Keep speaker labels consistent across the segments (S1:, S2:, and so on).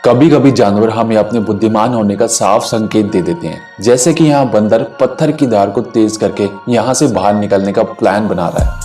S1: कभी कभी जानवर हमें अपने बुद्धिमान होने का साफ संकेत दे देते हैं, जैसे कि यहाँ बंदर पत्थर की धार को तेज करके यहाँ से बाहर निकलने का प्लान बना रहा है।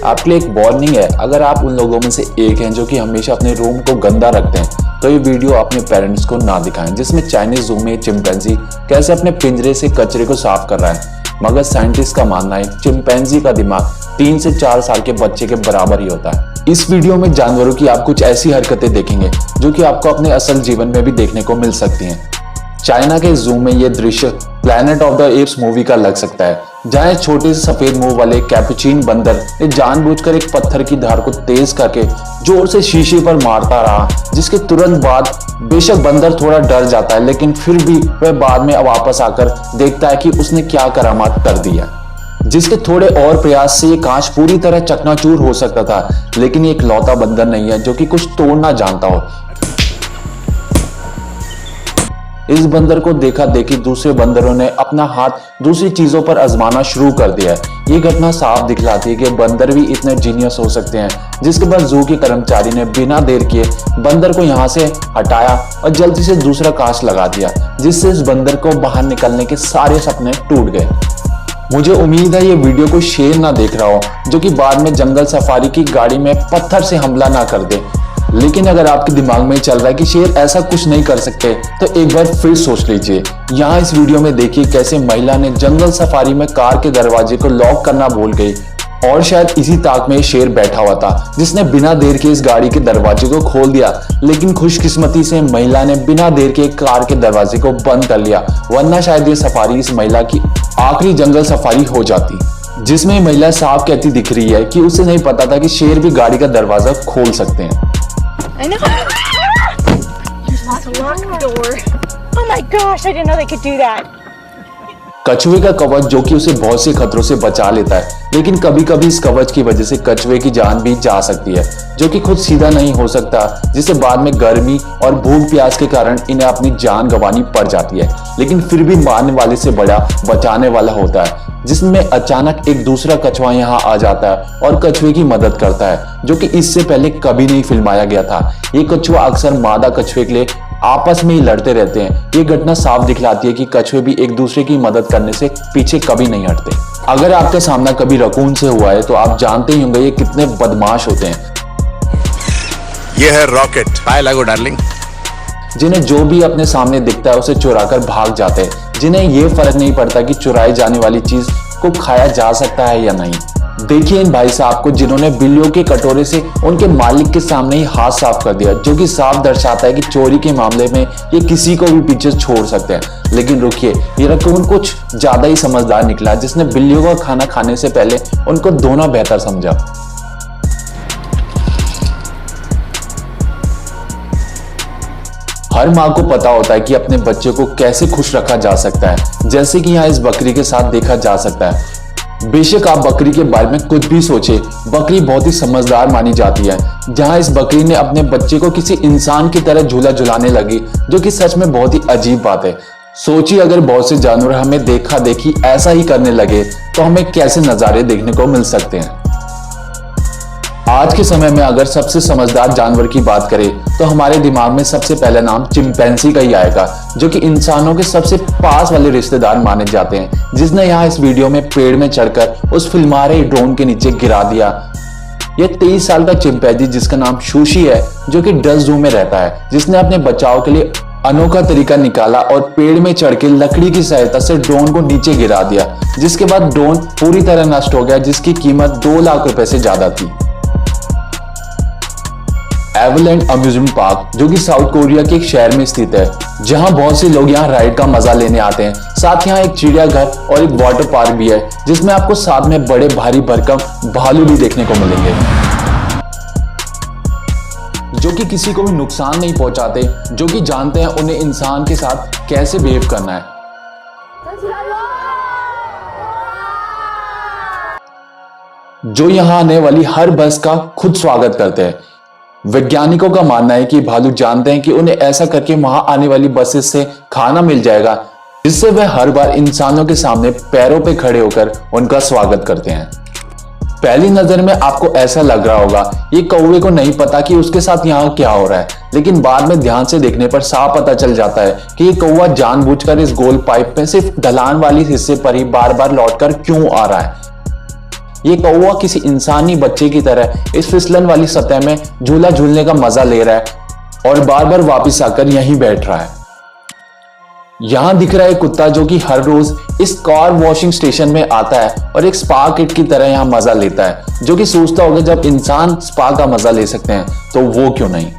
S1: आपके लिए एक वार्निंग है, अगर आप उन लोगों में से एक हैं जो कि हमेशा अपने रूम को गंदा रखते हैं तो ये वीडियो अपने पेरेंट्स को ना दिखाएं, जिसमें चाइनीज जू में चिंपैंजी कैसे अपने पिंजरे से कचरे को साफ कर रहा है। मगर साइंटिस्ट का मानना है चिंपैंजी का दिमाग 3 से 4 साल के बच्चे के बराबर ही होता है। इस वीडियो में जानवरों की आप कुछ ऐसी हरकतें देखेंगे जो कि आपको अपने असल जीवन में भी देखने को मिल सकती हैं। चाइना के जू में ये दृश्य planet of the apps movie का लग सकता है, जहां छोटे से सफेद मुंह वाले कैपुचिन बंदर ने जानबूझकर एक पत्थर की धार को तेज करके जोर से शीशे पर मारता रहा, जिसके तुरंत बाद बेशक बंदर थोड़ा डर जाता है, लेकिन फिर भी वह बाद में वापस आकर देखता है कि उसने क्या करामात कर दिया। जिसके थोड़े और प्रयास से ये कांच पूरी तरह चकनाचूर हो सकता था, लेकिन ये इकलौता बंदर नहीं है जो कि कुछ तोड़ना जानता हो। इस बंदर को देखा देखी दूसरे बंदरों ने अपना हाथ दूसरी चीजों पर आजमाना शुरू कर दिया है। ये घटना साफ दिखलाती है कि बंदर भी इतने जीनियस हो सकते हैं, जिसके बाद जू के कर्मचारी ने बिना देर किए बंदर को यहाँ से हटाया और जल्दी से दूसरा कांच लगा दिया, जिससे इस बंदर को बाहर निकलने के सारे सपने टूट गए। मुझे उम्मीद है ये वीडियो कोई शेर ना देख रहा हो जो कि बाद में जंगल सफारी की गाड़ी में पत्थर से हमला ना कर दे, लेकिन अगर आपके दिमाग में चल रहा है कि शेर ऐसा कुछ नहीं कर सकते तो एक बार फिर सोच लीजिए। यहाँ इस वीडियो में देखिए कैसे महिला ने जंगल सफारी में कार के दरवाजे को लॉक करना भूल गई और शायद इसी ताक में शेर बैठा हुआ था, जिसने बिना देर के इस गाड़ी के दरवाजे को खोल दिया। लेकिन खुशकिस्मती से महिला ने बिना देर के कार के दरवाजे को बंद कर लिया, वरना शायद ये सफारी इस महिला की आखिरी जंगल सफारी हो जाती, जिसमें महिला साफ कहती दिख रही है कि उसे नहीं पता था कि शेर भी गाड़ी का दरवाजा खोल सकते हैं।
S2: I know. To lock the door. Oh my gosh, I didn't know they could do that.
S1: कछुए का कवच जो कि उसे बहुत से खतरों से बचा लेता है, लेकिन कभी कभी इस कवच की वजह से कछुए की जान भी जा सकती है, जो कि खुद सीधा नहीं हो सकता, जिससे बाद में गर्मी और भूख प्यास के कारण इन्हें अपनी जान गंवानी पड़ जाती है। लेकिन फिर भी मारने वाले से बड़ा बचाने वाला होता है, जिसमें अचानक एक दूसरा कछुआ यहाँ आ जाता है और कछुए की मदद करता है, जो कि इससे पहले कभी नहीं फिल्माया गया था। ये कछुआ अक्सर मादा कछुए के लिए आपस में ही लड़ते रहते हैं। ये घटना साफ दिखलाती है कि कछुए भी एक दूसरे की मदद करने से पीछे कभी नहीं हटते। अगर आपका सामना कभी रकून से हुआ है तो आप जानते ही होंगे ये कितने बदमाश होते हैं।
S3: ये है रॉकेट। हाय लागो डार्लिंग।
S1: जिन्हें जो भी अपने सामने दिखता है उसे चुराकर भाग जाते हैं, जिन्हें ये फर्क नहीं पड़ता कि चुराई जाने वाली चीज को खाया जा सकता है या नहीं। देखिए इन भाई साहब को जिन्होंने बिल्लियों के कटोरे से उनके मालिक के सामने ही हाथ साफ कर दिया, जो कि साफ दर्शाता है कि चोरी के मामले में ये किसी को भी पीछे छोड़ सकते हैं। लेकिन रुकिए, ये रकून कुछ ज्यादा ही समझदार निकला, जिसने बिल्लियों का खाना खाने से पहले उनको धोना बेहतर समझा। हर माँ को पता होता है कि अपने बच्चे को कैसे खुश रखा जा सकता है, जैसे कि यहाँ इस बकरी के साथ देखा जा सकता है। बेशक आप बकरी के बारे में कुछ भी सोचे, बकरी बहुत ही समझदार मानी जाती है। जहां इस बकरी ने अपने बच्चे को किसी इंसान की तरह झूला झुलाने लगी, जो कि सच में बहुत ही अजीब बात है। सोचिए अगर बहुत से जानवर हमें देखा देखी ऐसा ही करने लगे तो हमें कैसे नजारे देखने को मिल सकते हैं। आज के समय में अगर सबसे समझदार जानवर की बात करें तो हमारे दिमाग में सबसे पहला नाम चिंपैंजी का ही आएगा, जो कि इंसानों के सबसे पास वाले रिश्तेदार माने जाते हैं, जिसने यहाँ इस वीडियो में पेड़ में चढ़कर उस फिल्मा रहे ड्रोन के नीचे गिरा दिया। यह 23 साल का चिंपैंजी जिसका नाम सुशी है, जो कि डस जू में रहता है, जिसने अपने बचाव के लिए अनोखा तरीका निकाला और पेड़ में चढ़ के लकड़ी की सहायता से ड्रोन को नीचे गिरा दिया, जिसके बाद ड्रोन पूरी तरह नष्ट हो गया, जिसकी कीमत 2 लाख रुपए से ज्यादा थी। एवरलैंड अम्यूजमेंट पार्क, जो कि साउथ कोरिया के एक शहर में स्थित है, जहां बहुत से लोग यहाँ राइड का मजा लेने आते हैं। साथ ही यहाँ एक चिड़ियाघर और एक वाटर पार्क भी है, जिसमें आपको साथ में बड़े भारी भरकम भालू भी देखने को मिलेंगे, जो कि किसी को भी नुकसान नहीं पहुंचाते, जो कि जानते हैं उन्हें इंसान के साथ कैसे बिहेव करना है। जो यहाँ आने वाली हर बस का खुद स्वागत करते हैं। वैज्ञानिकों का मानना है कि भालू जानते हैं कि उन्हें ऐसा करके वहां आने वाली बसेस से खाना मिल जाएगा, जिससे वह हर बार इंसानों के सामने पैरों पे खड़े होकर उनका स्वागत करते हैं। पहली नजर में आपको ऐसा लग रहा होगा ये कौवे को नहीं पता कि उसके साथ यहाँ क्या हो रहा है, लेकिन बाद में ध्यान से देखने पर साफ पता चल जाता है कि ये कौवा जानबूझकर इस गोल पाइप में सिर्फ ढलान वाली हिस्से पर ही बार बार लौटकर क्यों आ रहा है। ये कौवा किसी इंसानी बच्चे की तरह इस फिसलन वाली सतह में झूला झूलने का मजा ले रहा है और बार बार वापिस आकर यहीं बैठ रहा है। यहां दिख रहा है कुत्ता जो कि हर रोज इस कार वॉशिंग स्टेशन में आता है और एक स्पा किट की तरह यहां मजा लेता है, जो कि सोचता होगा जब इंसान स्पा का मजा ले सकते हैं तो वो क्यों नहीं।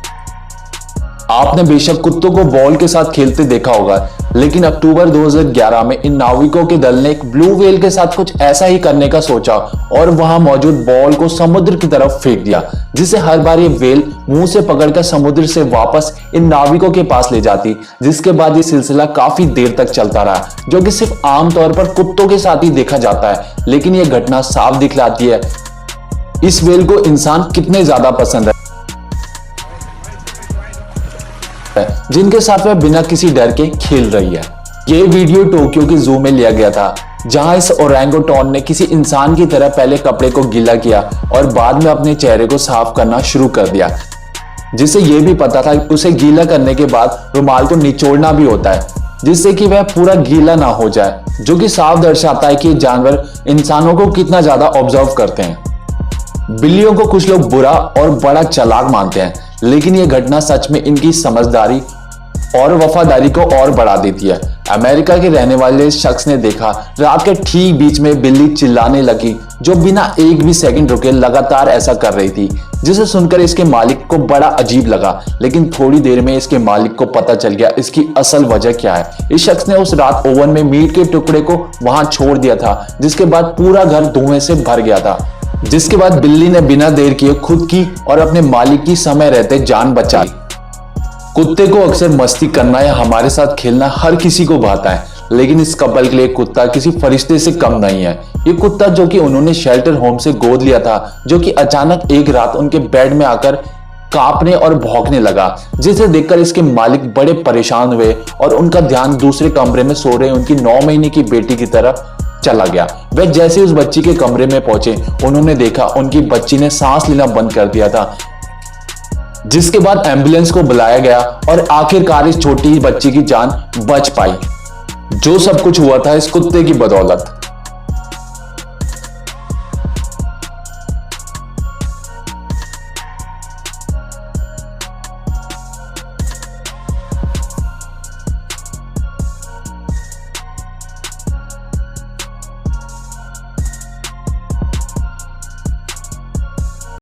S1: आपने बेशक कुत्तों को बॉल के साथ खेलते देखा होगा, लेकिन अक्टूबर 2011 में इन नाविकों के दल ने एक ब्लू व्हेल के साथ कुछ ऐसा ही करने का सोचा और वहां मौजूद बॉल को समुद्र की तरफ फेंक दिया, जिसे हर बार ये व्हेल मुंह से पकड़कर समुद्र से वापस इन नाविकों के पास ले जाती, जिसके बाद ये सिलसिला काफी देर तक चलता रहा, जो कि सिर्फ आमतौर पर कुत्तों के साथ ही देखा जाता है। लेकिन ये घटना साफ दिखलाती है इस व्हेल को इंसान कितने ज्यादा पसंद है, जिनके साथ वह बिना किसी डर के खेल रही है। ये वीडियो टोक्यो के जू में लिया गया था, जहां इस ओरंगुटान ने किसी इंसान की तरह पहले कपड़े को गीला किया और बाद में अपने चेहरे को साफ करना शुरू कर दिया, जिसे यह भी पता था उसे गीला करने के बाद रुमाल को निचोड़ना भी होता है, जिससे कि वह पूरा गीला ना हो जाए, जो कि साफ दर्शाता है कि जानवर इंसानों को कितना ज्यादा ऑब्जर्व करते हैं। बिल्लियों को कुछ लोग बुरा और बड़ा चालाक मानते हैं, लेकिन यह घटना सच में इनकी समझदारी और वफादारी को और बढ़ा देती है। अमेरिका के रहने वाले इस शख्स ने देखा रात के ठीक बीच में बिल्ली चिल्लाने लगी, जो बिना एक भी सेकंड रुके लगातार ऐसा कर रही थी, जिसे सुनकर इसके मालिक को बड़ा अजीब लगा। लेकिन थोड़ी देर में इसके मालिक को पता चल गया इसकी असल वजह क्या है। इस शख्स ने उस रात ओवन में मीट के टुकड़े को वहां छोड़ दिया था, जिसके बाद पूरा घर धुएं से भर गया था, जिसके बाद बिल्ली ने बिना देर किए खुद की और अपने मालिक की समय रहते जान बचाई। कुत्ते को अक्सर मस्ती करना या हमारे साथ खेलना हर किसी को भाता है, लेकिन इस कपल के लिए कुत्ता किसी फरिश्ते से कम नहीं है। ये कुत्ता जो कि उन्होंने शेल्टर होम से गोद लिया था, जो कि अचानक एक रात उनके बेड में आकर कांपने और भौंकने लगा, जिसे देखकर इसके मालिक बड़े परेशान हुए और उनका ध्यान दूसरे कमरे में सो रहे उनकी 9 महीने की बेटी की तरफ चला गया। वह जैसे उस बच्ची के कमरे में पहुंचे, उन्होंने देखा उनकी बच्ची ने सांस लेना बंद कर दिया था, जिसके बाद एम्बुलेंस को बुलाया गया और आखिरकार इस छोटी बच्ची की जान बच पाई। जो सब कुछ हुआ था इस कुत्ते की बदौलत।